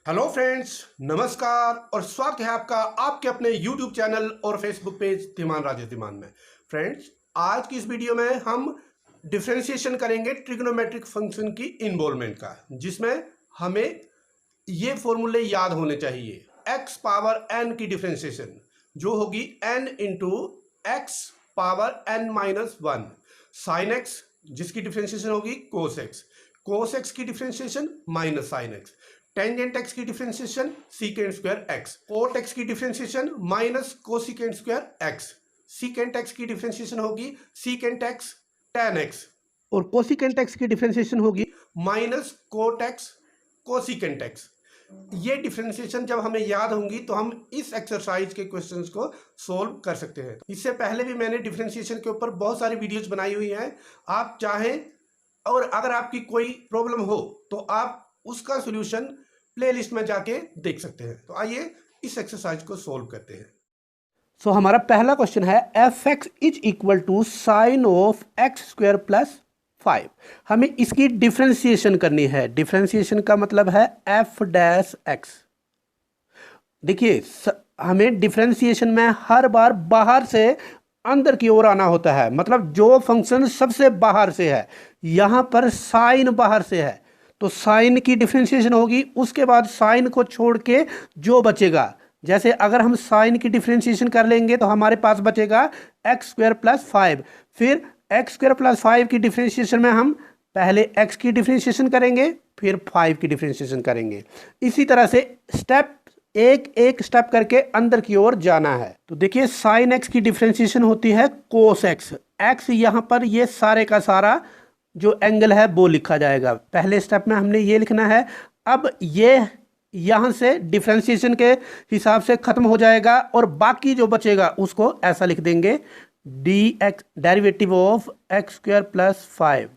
Hello friends, नमस्कार और स्वागत है आपका आपके अपने YouTube चैनल और फेसबुक पेज धीमान राजेश धीमान में। फ्रेंड्स, आज की इस वीडियो में हम डिफरेंशिएशन करेंगे ट्रिग्नोमेट्रिक फंक्शन की इन्वॉल्वमेंट का, जिसमें हमें ये फॉर्मूले याद होने चाहिए। x पावर n की डिफरेंशिएशन जो होगी n into x power n minus one, sine x जिसकी डिफरेंशिएशन होगी कोस x, कोस x की differentiation minus sine x, tangent x की differentiation secant square x, cot x की differentiation minus cosecant square x, secant x की differentiation होगी secant x tan x और cosecant x की differentiation होगी minus cot x cosecant x। ये differentiation जब हमें याद होंगी तो हम इस एक्सरसाइज के क्वेश्चंस को सोल्व कर सकते हैं। इससे पहले भी मैंने डिफरेंशिएशन के ऊपर बहुत सारी वीडियोस बनाई हुई हैं, आप चाहें और अगर आपकी कोई प्रॉब्लम हो तो आप उसका सॉल्यूशन प्लेलिस्ट में जाके देख सकते हैं। तो आइए इस एक्सरसाइज को सोल्व करते हैं। सो हमारा पहला क्वेश्चन है f x is equal to sine of x square plus 5। हमें इसकी डिफरेंशिएशन करनी है। डिफरेंशिएशन का मतलब है एफ डैश एक्स। देखिए, हमें डिफरेंशिएशन में हर बार बाहर से अंदर की ओर आना होता है, मतलब जो फंक्शन सबसे बाहर से है। यहां पर साइन बाहर से है तो साइन की डिफरेंशिएशन होगी, उसके बाद साइन को छोड़ के जो बचेगा, जैसे अगर हम साइन की डिफरेंशिएशन कर लेंगे तो हमारे पास बचेगा एक्स स्क्वायर प्लस 5। फिर एक्स स्क्वायर प्लस 5 की डिफरेंशिएशन में हम पहले एक्स की डिफरेंशिएशन करेंगे, फिर 5 की डिफरेंशिएशन करेंगे। इसी तरह से स्टेप एक एक स्टेप करके अंदर की ओर जाना है। तो देखिए, साइन एक्स की डिफरेंशिएशन होती है कोस एक्स। एक्स यहां पर ये सारे का सारा जो एंगल है वो लिखा जाएगा। पहले स्टेप में हमने ये लिखना है। अब ये यहां से डिफरेंशिएशन के हिसाब से खत्म हो जाएगा और बाकी जो बचेगा उसको ऐसा लिख देंगे D x derivative of x square plus 5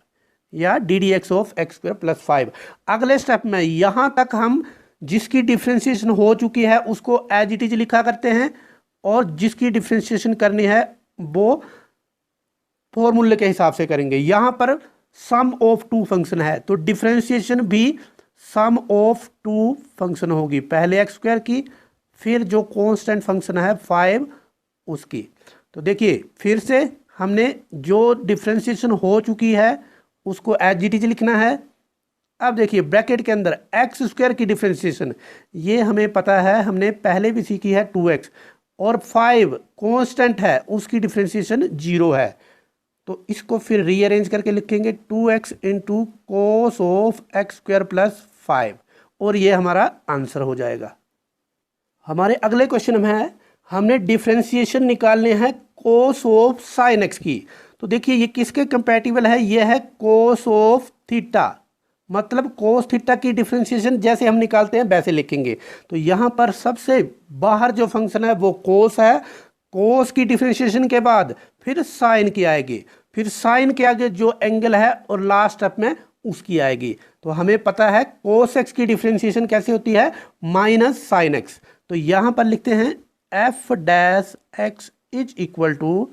या D D x of x square plus 5। अगले स्टेप में यहां तक हम जिसकी डिफरेंशिएशन हो चुकी है उसको एज इट इज लिखा करते हैं और जिसकी डिफरेंशिएशन करनी है वो फॉर्मूले के हिसाब से करेंगे। यहां पर सम ऑफ टू फंक्शन है तो डिफरेंशिएशन भी सम ऑफ टू फंक्शन होगी। पहले एक्स स्क्वायर की, फिर जो कांस्टेंट फंक्शन है 5 उसकी। तो देखिए, फिर से हमने जो डिफरेंशिएशन हो चुकी है उसको एज इट इज लिखना है। अब देखिए, ब्रैकेट के अंदर एक्स स्क्वायर की डिफरेंशिएशन ये हमें पता है, हमने पहले भी सीखी है 2x, और 5 कांस्टेंट है उसकी डिफरेंशिएशन 0 है। तो इसको फिर रीअरेंज करके लिखेंगे 2x into cos of x square plus 5 और ये हमारा आंसर हो जाएगा। हमारे अगले क्वेश्चन में है, हमने डिफरेंशिएशन निकालने हैं कोस ऑफ साइन एक्स की। तो देखिए, ये किसके कंपैटिबल है? ये है कोस ऑफ थीटा, मतलब कोस थीटा की डिफरेंशिएशन जैसे हम निकालते हैं वैसे लिखेंगे। तो यहाँ पर सबसे बाहर जो फंक्शन है वो कोस है। कोस की डिफरेंशिएशन के बाद फिर साइन की आएगी, फिर साइन के आगे जो एंगल है और लास्ट स्टेप में उसकी आएगी। तो हमें पता है कोस एक्स की डिफरेंशिएशन कैसे होती है, माइनस साइन एक्स। तो यहां पर लिखते हैं f dash x is equal to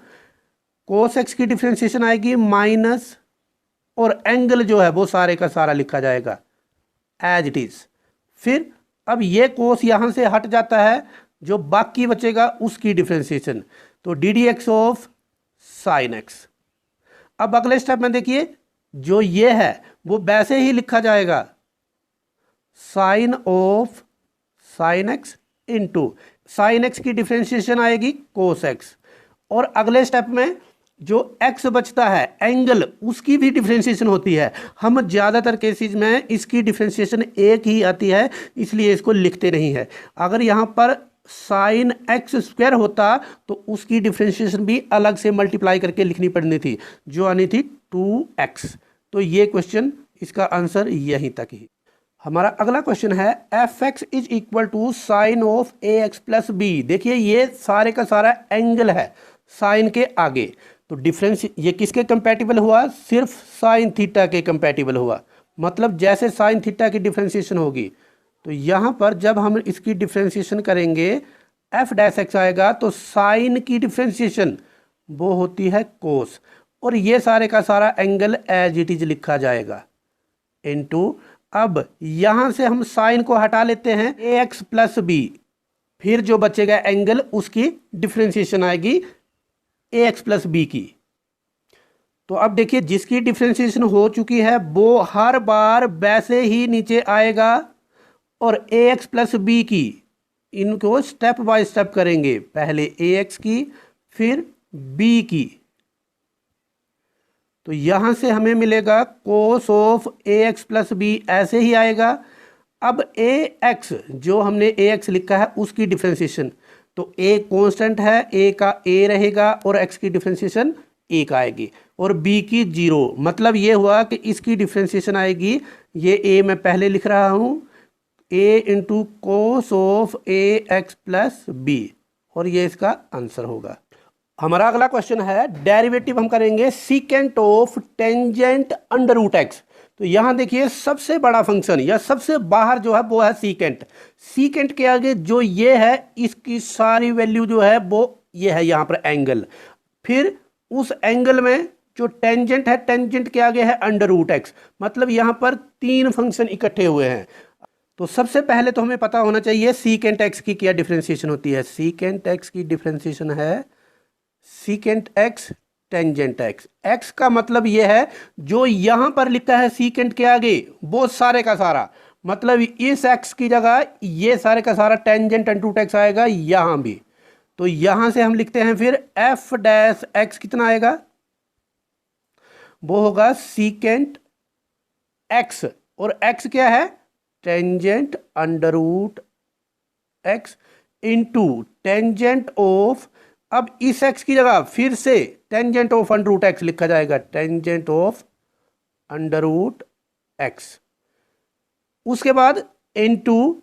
cos x की डिफरेंशिएशन आएगी माइनस, और एंगल जो है वो सारे का सारा लिखा जाएगा एज इट इज। फिर अब ये कोस यहां से हट जाता है, जो बाकी बचेगा उसकी डिफरेंशिएशन, तो D D x of sine x. अब अगले स्टेप में देखिए, जो ये है वो वैसे ही लिखा जाएगा sine of sine x into sine x की डिफरेंशिएशन आएगी कोस एक्स, और अगले स्टेप में जो एक्स बचता है एंगल उसकी भी डिफरेंशिएशन होती है। हम ज़्यादातर केसेस में इसकी डिफरेंशिएशन एक ही आती है, इसलिए इसको लिखते नहीं है। अगर यहाँ पर साइन एक्स स्क्वायर होता तो उसकी डिफरेंशिएशन भी अलग से मल्टीप्लाई करके लिखनी पड़नी थी, जो आनी थी 2x। तो ये क्वेश्चन, इसका आंसर यहीं तक ही। हमारा अगला क्वेश्चन है f x is equal to sine of A x plus b. देखिए, ये सारे का सारा एंगल है साइन के आगे, तो डिफरेंस ये किसके कंपैटिबल हुआ? सिर्फ साइन थीटा के कंपैटिबल हुआ। मतलब जैसे साइन थीटा की डिफरेंशिएशन होगी तो यहाँ पर जब हम इसकी डिफरेंशिएशन करेंगे एफ डैश एक्स आएगा, तो साइन की डिफरेंशिएशन वो होती है कोस, और ये सारे का सारा एंगल एज इट इज लिखा जाएगा इनटू अब यहां से हम साइन को हटा लेते हैं, ए एक्स प्लस बी, फिर जो बचेगा एंगल उसकी डिफ्रेंसिएशन आएगी ए एक्स प्लस बी की। तो अब देखिए जिसकी डिफ्रेंसिएशन हो चुकी है वो हर बार वैसे ही नीचे आएगा, और ए एक्स प्लस बी की इनको स्टेप बाय स्टेप करेंगे, पहले ए एक्स की फिर बी की। तो यहां से हमें मिलेगा cos of A x plus b, ऐसे ही आएगा। अब ए एक्स जो हमने ए एक्स लिखा है उसकी डिफ्रेंसिएशन, तो ए कांस्टेंट है, ए का ए रहेगा और एक्स की डिफ्रेंसिएशन ए का आएगी, और बी की 0। मतलब ये हुआ कि इसकी डिफ्रेंसिएशन आएगी, ये ए मैं पहले लिख रहा हूं, A into cos of A x plus B, और ये इसका आंसर होगा। हमारा अगला क्वेश्चन है, डेरिवेटिव हम करेंगे secant of tangent under root x. तो यहां देखिए सबसे बड़ा फंक्शन या सबसे बाहर जो है वो है सीकेंट। सीकेंट के आगे जो ये है इसकी सारी वैल्यू जो है वो ये है यहां पर एंगल, फिर उस एंगल में जो टेंजेंट है, टेंजेंट के आगे है अंडर रूट एक्स। मतलब यहां पर 3 फंक्शन इकट्ठे हुए हैं। तो सबसे पहले तो हमें पता होना चाहिए सीकेंट एक्स की क्या डिफ्रेंसिएशन होती है। सीकेंट एक्स की डिफ्रेंसिएशन है secant x tangent x. X का मतलब यह है जो यहां पर लिखा है सीकेंट के आगे वो सारे का सारा, मतलब इस एक्स की जगह ये सारे का सारा टेंजेंट अंडर रूट एक्स आएगा यहां भी। तो यहां से हम लिखते हैं फिर एफ डैश एक्स कितना आएगा, वो होगा सीकेंट एक्स, और एक्स क्या है, tangent under root x into tangent of, अब इस एक्स की जगह फिर से tangent of under root x लिखा जाएगा, tangent of under root x. उसके बाद इनटू,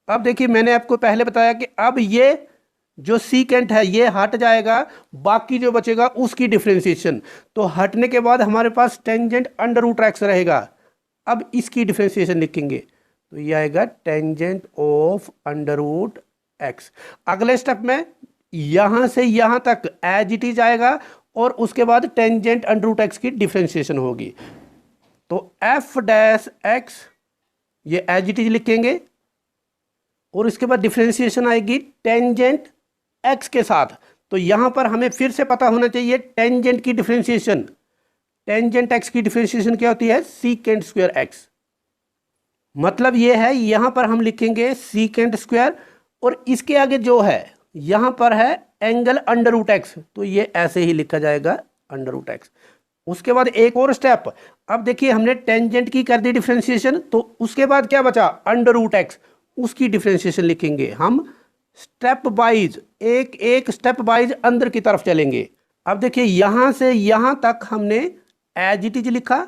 अब देखिए मैंने आपको पहले बताया कि अब ये जो सीकेंट है ये हट जाएगा, बाकी जो बचेगा उसकी डिफरेंशिएशन। तो हटने के बाद हमारे पास टेंजेंट अंडर रूट एक्स रहेगा। अब इसकी डिफरेंशिएशन लिखेंगे तो ये आएगा tangent of under root x. अगले स्टेप में यहां से यहां तक एज इट इज आएगा, और उसके बाद टेंजेंट अंडर रूट एक्स की डिफरेंशिएशन होगी। तो एफ डैश एक्स ये एज इट इज लिखेंगे, और इसके बाद डिफरेंशिएशन आएगी टेंजेंट एक्स के साथ। तो यहां पर हमें फिर से पता होना चाहिए टेंजेंट की डिफरेंशिएशन। टेंजेंट एक्स की डिफरेंशिएशन क्या होती है, सीकेंट स्क्वायर एक्स। मतलब ये है यहां पर हम लिखेंगे सीकेंट स्क्वायर, और इसके आगे जो है यहां पर है एंगल अंडर रूट एक्स, तो ये ऐसे ही लिखा जाएगा अंडर रूट एक्स। उसके बाद एक और स्टेप, अब देखिए हमने टेंजेंट की कर दी डिफरेंशिएशन, तो उसके बाद क्या बचा, अंडर रूट एक्स, उसकी डिफरेंशिएशन लिखेंगे हम स्टेप वाइज, एक एक स्टेप वाइज अंदर की तरफ चलेंगे। अब देखिए यहां से यहां तक हमने एज इट इज लिखा,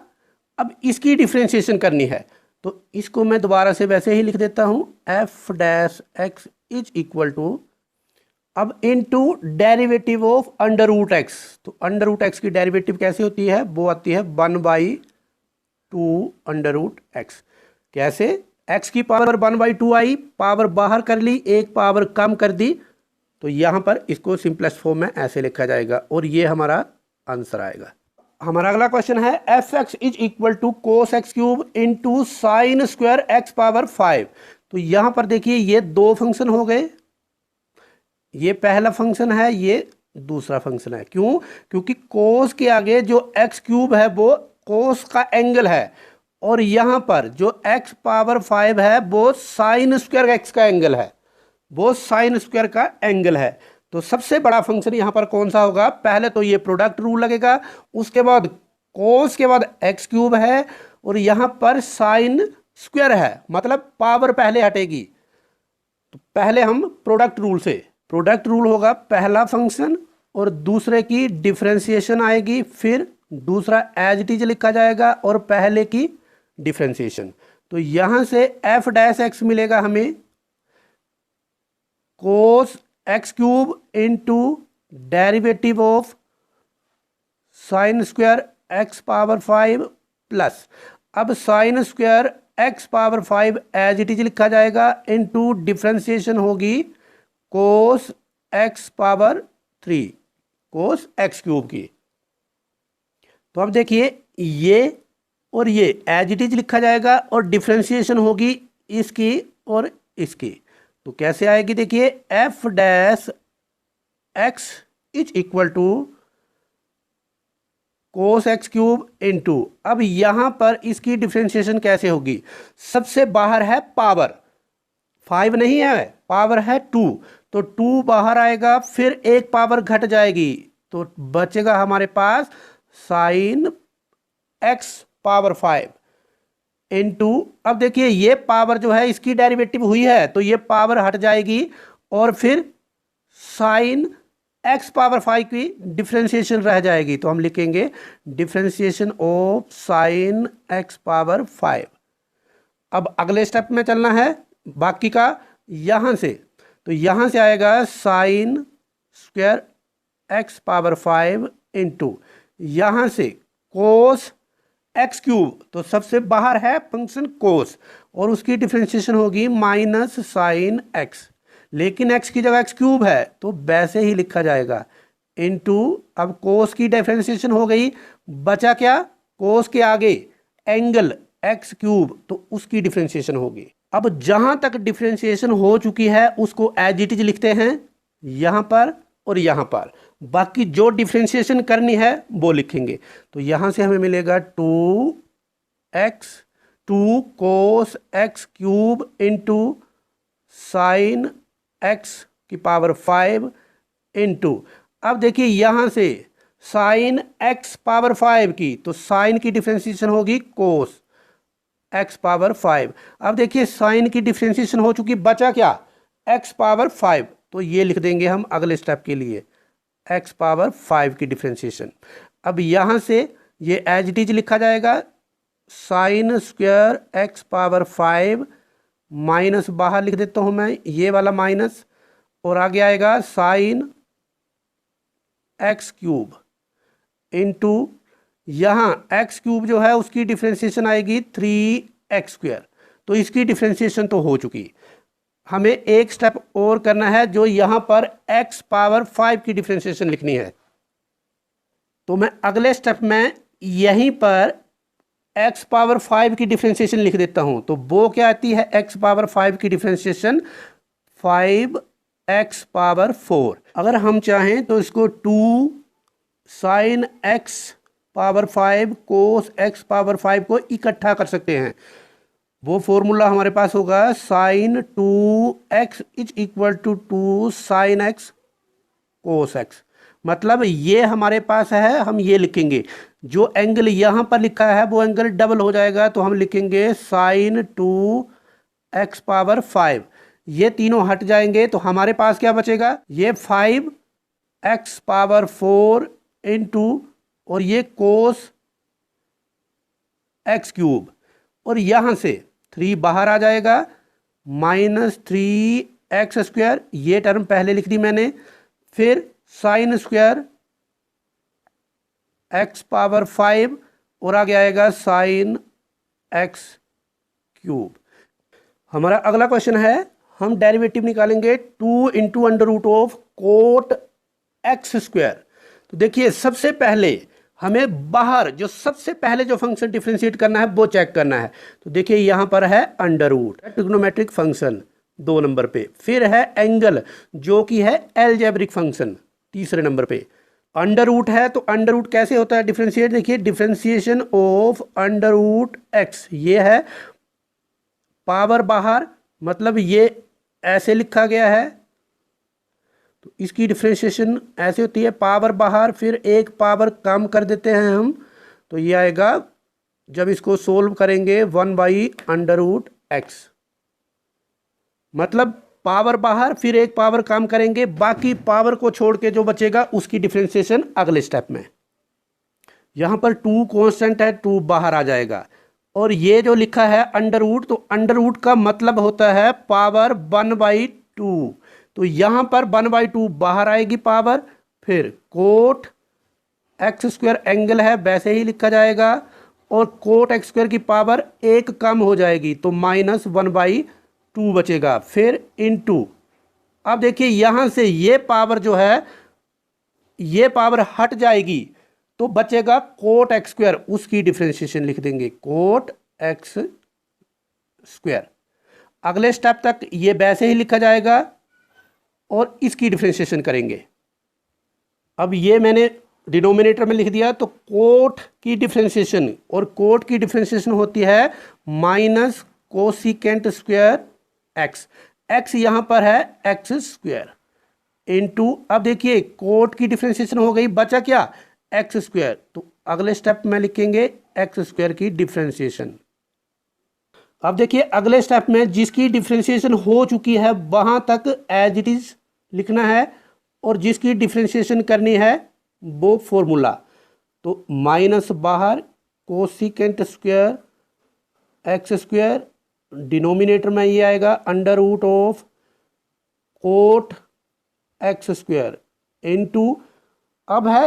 अब इसकी डिफरेंशिएशन करनी है, तो इसको मैं दोबारा से वैसे ही लिख देता हूं, F dash x is equal to, अब into derivative of under root x. तो अंडर रूट एक्स की डेरिवेटिव कैसे होती है, वो आती है 1/2 अंडर रूट एक्स। कैसे, एक्स की पावर 1/2 आई, पावर बाहर कर ली, एक पावर कम कर दी, तो यहां पर इसको सिंपलेस्ट फॉर्म में ऐसे लिखा जाएगा, और ये हमारा आंसर आएगा। हमारा अगला क्वेश्चन है, f x is equal to cos x cube into sine square x power 5। तो यहां पर देखिए ये 2 फंक्शन हो गए, ये पहला फंक्शन है, ये दूसरा फंक्शन है। क्यों, क्योंकि कोस के आगे जो एक्स क्यूब है वो कोस का एंगल है, और यहां पर जो एक्स पावर 5 है वो साइन स्क्वायर एक्स का एंगल है, वो साइन स्क्वायर का एंगल है। तो सबसे बड़ा फंक्शन यहां पर कौन सा होगा, पहले तो ये प्रोडक्ट रूल लगेगा, उसके बाद कोस के बाद एक्स क्यूब है, और यहां पर साइन स्क्वायर है, मतलब पावर पहले हटेगी। तो पहले हम प्रोडक्ट रूल से, प्रोडक्ट रूल होगा पहला फंक्शन और दूसरे की डिफरेंशिएशन आएगी, फिर दूसरा एज इट इज लिखा जाएगा और पहले की डिफरेंशिएशन। तो यहां से एफ डैश एक्स मिलेगा हमें cos x cube into derivative of sine square x power 5 plus, अब sine square x power 5 as it is लिखा जाएगा, इंटू डिफरेंशिएशन होगी cos X power 3, cos x cube की। तो अब देखिए ये और ये एज इट इज लिखा जाएगा और डिफ्रेंशिएशन होगी इसकी और इसकी। तो कैसे आएगी, देखिए f dash x is equal to cos x cube into, अब यहां पर इसकी डिफ्रेंशिएशन कैसे होगी, सबसे बाहर है पावर 5 नहीं है, पावर है 2, तो 2 बाहर आएगा, फिर एक पावर घट जाएगी तो बचेगा हमारे पास साइन एक्स पावर 5 इंटू, अब देखिए ये पावर जो है इसकी डेरिवेटिव हुई है तो ये पावर हट जाएगी और फिर साइन एक्स पावर 5 की डिफ्रेंशिएशन रह जाएगी, तो हम लिखेंगे differentiation of sine x power 5। अब अगले स्टेप में चलना है बाकी का, यहां से तो यहां से आएगा sign square x power 5 into यहां से कोस एक्स क्यूब, तो सबसे बाहर है फंक्शन कोस और उसकी डिफ्रेंशिएशन होगी माइनस साइन एक्स, लेकिन x की जगह एक्स क्यूब है तो वैसे ही लिखा जाएगा इनटू, अब कोस की डिफरेंशिएशन हो गई, बचा क्या, कोस के आगे एंगल एक्स क्यूब तो उसकी डिफरेंशिएशन होगी। अब जहां तक डिफरेंशिएशन हो चुकी है उसको एज इट इज लिखते हैं यहां पर और यहां पर, बाकी जो डिफरेंशिएशन करनी है वो लिखेंगे। तो यहां से हमें मिलेगा 2 cos x cube into sine x की पावर 5 इंटू, अब देखिए यहां से साइन एक्स पावर 5 की, तो साइन की डिफरेंशिएशन होगी कोस एक्स पावर 5। अब देखिए साइन की डिफरेंशिएशन हो चुकी, बचा क्या, एक्स पावर 5, तो ये लिख देंगे हम अगले स्टेप के लिए एक्स पावर 5 की डिफरेंशिएशन। अब यहां से ये एज इट इज लिखा जाएगा sign square x power 5 minus बाहर लिख देता हूं मैं ये वाला माइनस, और आगे आएगा साइन एक्स क्यूब इंटू यहां एक्स क्यूब जो है उसकी डिफरेंशिएशन आएगी 3x स्क्वायर, तो इसकी डिफरेंशिएशन तो हो चुकी, हमें एक स्टेप और करना है जो यहां पर x पावर 5 की डिफरेंशिएशन लिखनी है। तो मैं अगले स्टेप में यहीं पर x पावर 5 की डिफरेंशिएशन लिख देता हूं, तो वो क्या आती है, x पावर 5 की डिफरेंशिएशन 5x पावर 4। अगर हम चाहें तो इसको 2 साइन x पावर 5 कोस x पावर 5 को इकट्ठा कर सकते हैं, वो फॉर्मूला हमारे पास होगा sine 2x is equal to 2 sine x cos x, मतलब ये हमारे पास है, हम ये लिखेंगे, जो एंगल यहां पर लिखा है वो एंगल डबल हो जाएगा, तो हम लिखेंगे साइन 2x पावर 5, ये तीनों हट जाएंगे तो हमारे पास क्या बचेगा, ये 5x पावर 4 इंटू और ये कोस एक्स क्यूब, और यहां से 3 बाहर आ जाएगा माइनस 3x स्क्वायर, ये टर्म पहले लिख दी मैंने, फिर साइन स्क्वायर x पावर 5 और आगे आएगा साइन x क्यूब। हमारा अगला क्वेश्चन है, हम डेरिवेटिव निकालेंगे 2 into under root of cot x square. तो देखिए सबसे पहले हमें बाहर जो सबसे पहले जो फंक्शन डिफरेंशिएट करना है वो चेक करना है, तो देखिए यहां पर है under root trigonometric function 2 number पे, फिर है एंगल जो कि है एलजेब्रिक फंक्शन 3 नंबर पे, अंडर रूट है तो अंडर रूट कैसे होता है डिफरेंशिएट, देखिए differentiation of under root x, ये है पावर बाहर, मतलब ये ऐसे लिखा गया है तो इसकी डिफरेंशिएशन ऐसे होती है, पावर बाहर फिर एक पावर कम कर देते हैं हम, तो ये आएगा जब इसको सोल्व करेंगे 1/√x, मतलब पावर बाहर फिर एक पावर कम करेंगे, बाकी पावर को छोड़ के जो बचेगा उसकी डिफरेंशिएशन अगले स्टेप में। यहां पर 2 कांस्टेंट है, 2 बाहर आ जाएगा, और ये जो लिखा है अंडर रूट, तो अंडर रूट का मतलब होता है पावर 1/2, तो यहां पर 1/2 बाहर आएगी पावर, फिर कोट एक्स स्क्वायर एंगल है वैसे ही लिखा जाएगा, और कोट एक्स स्क्वायर की पावर 1 कम हो जाएगी तो माइनस 1/2 बचेगा, फिर इनटू, अब देखिए यहां से ये पावर जो है ये पावर हट जाएगी तो बचेगा कोट एक्स स्क्वायर, उसकी डिफ्रेंशिएशन लिख देंगे कोट एक्स स्क्वायर। अगले स्टेप तक ये वैसे ही लिखा जाएगा और इसकी डिफ्रेंशिएशन करेंगे। अब ये मैंने डिनोमिनेटर में लिख दिया, तो कोट की डिफ्रेंशिएशन, और कोट की डिफ्रेंशिएशन होती है minus cosecant square x, x यहां पर है एक्स स्क्वायर इनटू, अब देखिए कोट की डिफ्रेंशिएशन हो गई, बचा क्या एक्स स्क्वायर, तो अगले स्टेप में लिखेंगे एक्स स्क्वायर की डिफ्रेंशिएशन। अब देखिए अगले स्टेप में जिसकी डिफ्रेंशिएशन हो चुकी है वहां तक एज इट इज लिखना है, और जिसकी डिफ्रेंशिएशन करनी है वो फॉर्मूला, तो माइनस बाहर cosecant square x square, denominator में ये आएगा under root of cot x square into, अब है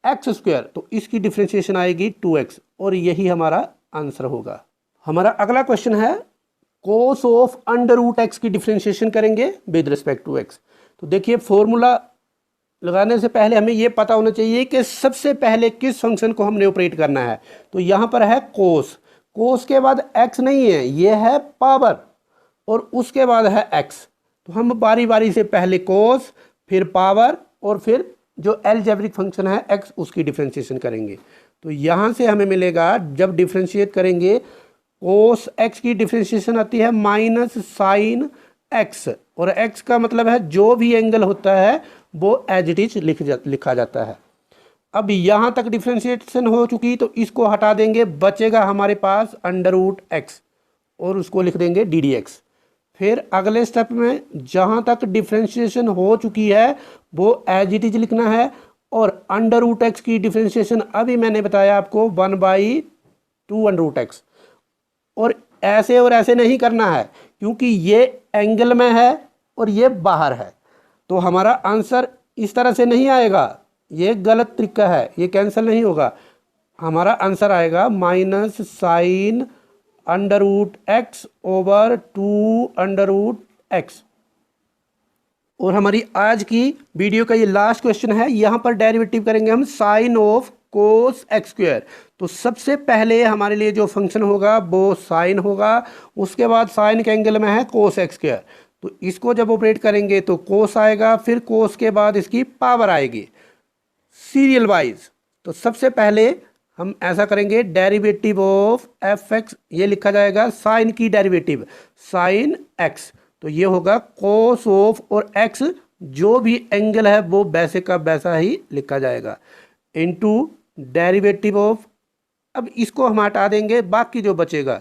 एक्स स्क्वायर तो इसकी डिफ्रेंशिएशन आएगी 2x, और यही हमारा आंसर होगा। हमारा अगला क्वेश्चन है cos of under root x की डिफ्रेंशिएशन करेंगे विद रिस्पेक्ट टू एक्स। तो देखिए फॉर्मूला लगाने से पहले हमें यह पता होना चाहिए कि सबसे पहले किस फंक्शन को हमने ऑपरेट करना है। तो यहाँ पर है कोस, कोस के बाद x नहीं है, ये है पावर, और उसके बाद है x। तो हम बारी बारी से पहले कोस, फिर पावर, और फिर जो एलजेब्रिक फंक्शन है x उसकी डिफ्रेंशिएशन करेंगे। तो यहाँ से हमें मिलेगा, जब डिफ्रेंशिएट करेंगे कोस x की डिफ्रेंशिएशन आती है माइनस साइन x, और x का मतलब है जो भी एंगल होता है वो एज इट इज लिखा जाता है। अब यहाँ तक डिफ्रेंशिएशन हो चुकी, तो इसको हटा देंगे, बचेगा हमारे पास अंडर रूट एक्स, और उसको लिख देंगे डी डी एक्स। फिर अगले स्टेप में जहाँ तक डिफ्रेंशिएशन हो चुकी है वो एज इट इज लिखना है, और अंडर रूट एक्स की डिफ्रेंशिएशन अभी मैंने बताया आपको 1/2 अंडर रूट एक्स, और ऐसे नहीं करना है क्योंकि ये एंगल में है और ये बाहर है, तो हमारा आंसर इस तरह से नहीं आएगा, ये गलत तरीका है, ये कैंसिल नहीं होगा। हमारा आंसर आएगा minus sine under root x over 2 under root x. और हमारी आज की वीडियो का ये लास्ट क्वेश्चन है, यहाँ पर डेरिवेटिव करेंगे हम sine of cos x square. तो सबसे पहले हमारे लिए जो फंक्शन होगा वो साइन होगा, उसके बाद साइन के एंगल में है कोस एक्स स्क्वायर, तो इसको जब ऑपरेट करेंगे तो कोस आएगा, फिर कोस के बाद इसकी पावर आएगी सीरियल वाइज। तो सबसे पहले हम ऐसा करेंगे, डेरिवेटिव ऑफ एफ एक्स, ये लिखा जाएगा साइन की डेरिवेटिव साइन एक्स, तो ये होगा कोस ऑफ, और एक्स जो भी एंगल है वो वैसे का वैसा ही लिखा जाएगा, इनटू डेरिवेटिव ऑफ, अब इसको हम हटा देंगे, बाकी जो बचेगा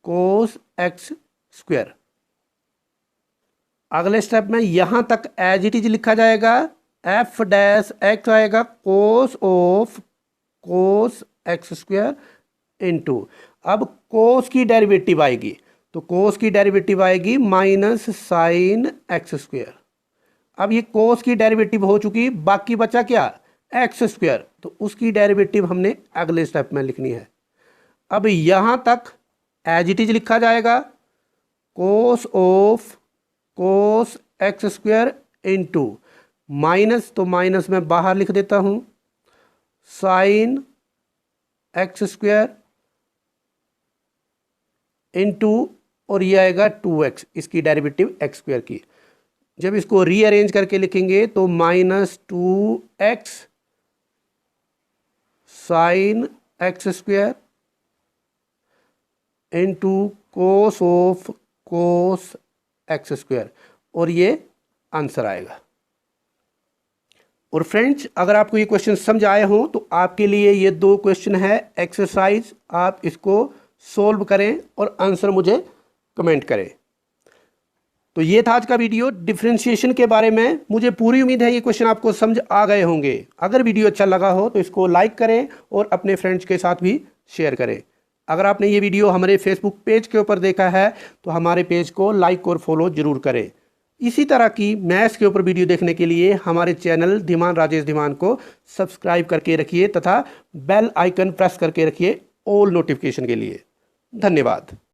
कोस एक्स स्क्वायर। अगले स्टेप में यहां तक एज इट इज लिखा जाएगा, एफ डैश एक्स आएगा cos of cos x square into, अब कोस की डेरिवेटिव आएगी, तो कोस की डेरिवेटिव आएगी माइनस साइन एक्स स्क्वायर। अब ये कोस की डेरिवेटिव हो चुकी, बाकी बचा क्या एक्स स्क्वायर, तो उसकी डेरिवेटिव हमने अगले स्टेप में लिखनी है। अब यहां तक एज इट इज लिखा जाएगा cos of cos x square into minus, तो माइनस में बाहर लिख देता हूं साइन एक्स स्क्वायर इनटू, और ये आएगा 2x, इसकी डेरिवेटिव एक्स स्क्वायर की। जब इसको रीअरेंज करके लिखेंगे तो minus 2x sine x square into cos of cos x square, और ये आंसर आएगा। और फ्रेंड्स, अगर आपको ये क्वेश्चन समझ आए हो तो आपके लिए ये 2 क्वेश्चन है एक्सरसाइज, आप इसको सोल्व करें और आंसर मुझे कमेंट करें। तो ये था आज का वीडियो डिफरेंशिएशन के बारे में। मुझे पूरी उम्मीद है ये क्वेश्चन आपको समझ आ गए होंगे। अगर वीडियो अच्छा लगा हो तो इसको लाइक करें और अपने फ्रेंड्स के साथ भी शेयर करें। अगर आपने ये वीडियो हमारे फेसबुक पेज के ऊपर देखा है तो हमारे पेज को लाइक और फॉलो जरूर करें। इसी तरह की मैथ्स के ऊपर वीडियो देखने के लिए हमारे चैनल धीमान राजेश धीमान को सब्सक्राइब करके रखिए तथा बेल आइकन प्रेस करके रखिए ऑल नोटिफिकेशन के लिए। धन्यवाद।